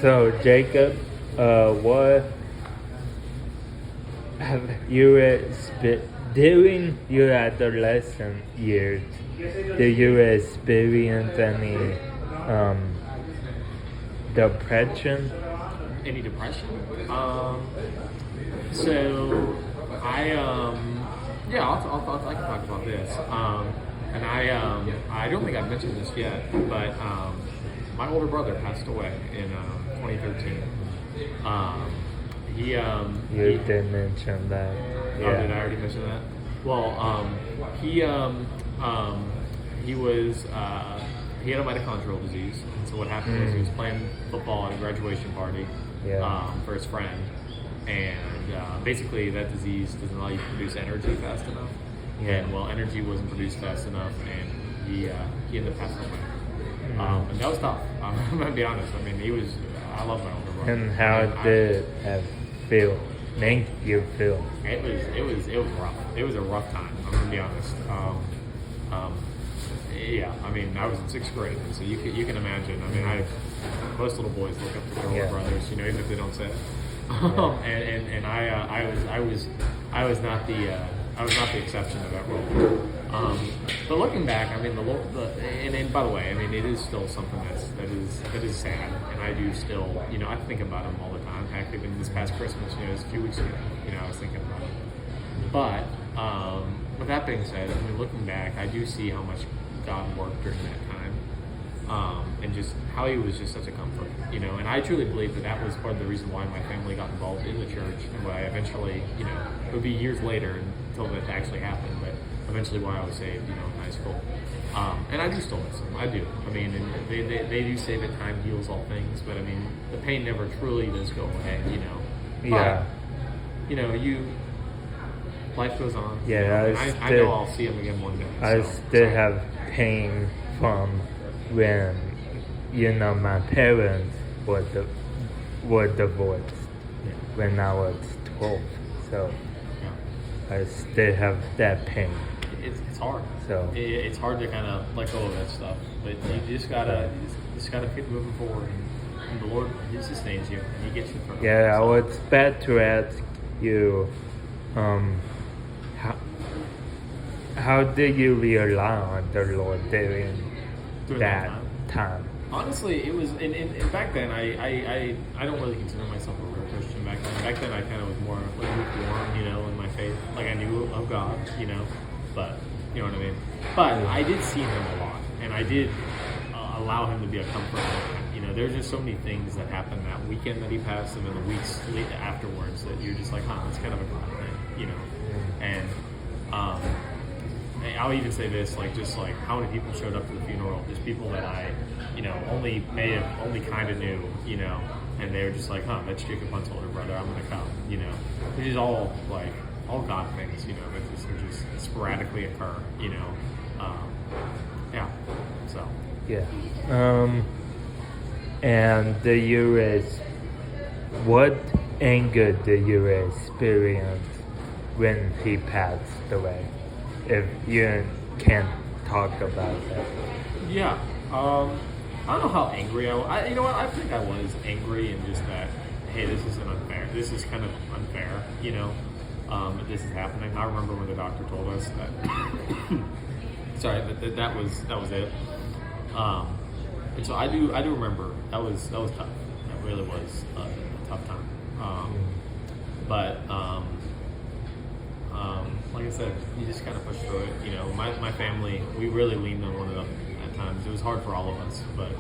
So Jacob, what have you during your adolescent years? Do you experience any depression? Any depression? So yeah, I can talk about this. And I don't think I've mentioned this yet, but my older brother passed away in 2013. You did mention that. Oh, did I already mention that? Well, he had a mitochondrial disease, and so what happened was he was playing football at a graduation party for his friend, and basically that disease doesn't allow you to produce energy fast enough, and energy wasn't produced fast enough, and he ended up passing away. And that was tough. I'm gonna be honest. I mean, I love my older brother. And how did it feel? Make you feel? It was rough. It was a rough time. I'm gonna be honest. Yeah, I mean, I was in 6th grade, so you can imagine. I mean, most little boys look up to their older brothers, even if they don't say it. And I was not the exception to that rule. But looking back, I mean, and by the way, I mean, it is still something that is sad, and I do still, I think about him all the time. Heck, even this past Christmas, it was a few weeks ago, I was thinking about it. But with that being said, I mean, looking back, I do see how much God worked during that time, and just how He was just such a comfort, And I truly believe that was part of the reason why my family got involved in the church, and why eventually, it would be years later until that actually happened, but eventually why I was saved, in high school. And I do still miss them. I do. I mean, and they do say that time heals all things, but I mean, the pain never truly does go away, Yeah. But, life goes on. Yeah, I know I'll see him again one day. I still have pain from when, my parents were divorced when I was 12. So I still have that pain. It's hard. So it's hard to kind of let go of that stuff, but you just gotta keep moving forward, and the Lord, He sustains you and He gets you through. Yeah, I was about to ask you, how did you rely on the Lord during that time? Honestly, it was in back then. I don't really consider myself a real Christian back then. Back then, I kind of was more like lukewarm, in my faith. Like I knew of God, but you know what I mean. But I did see Him a lot, and I did allow Him to be a comfort. There's just so many things that happened that weekend that He passed, and then the weeks afterwards that you're just like, it's kind of a God thing, And I'll even say this, just how many people showed up to the funeral, just people that I, only kind of knew, and they were just like, that's Jacob Hunt's older brother, I'm gonna come, which is all God things, that just sporadically occur, so. Yeah. And what anger did you experience when he passed away? If you can't talk about that. Yeah. I don't know how angry I was. I think I was angry and just that, hey, this is unfair. This is kind of unfair, that this is happening. I remember when the doctor told us that, sorry, that was it. And so I do remember that was tough. That really was a tough time. But like I said, you just kind of push through it. My family, we really leaned on one another at times. It was hard for all of us, but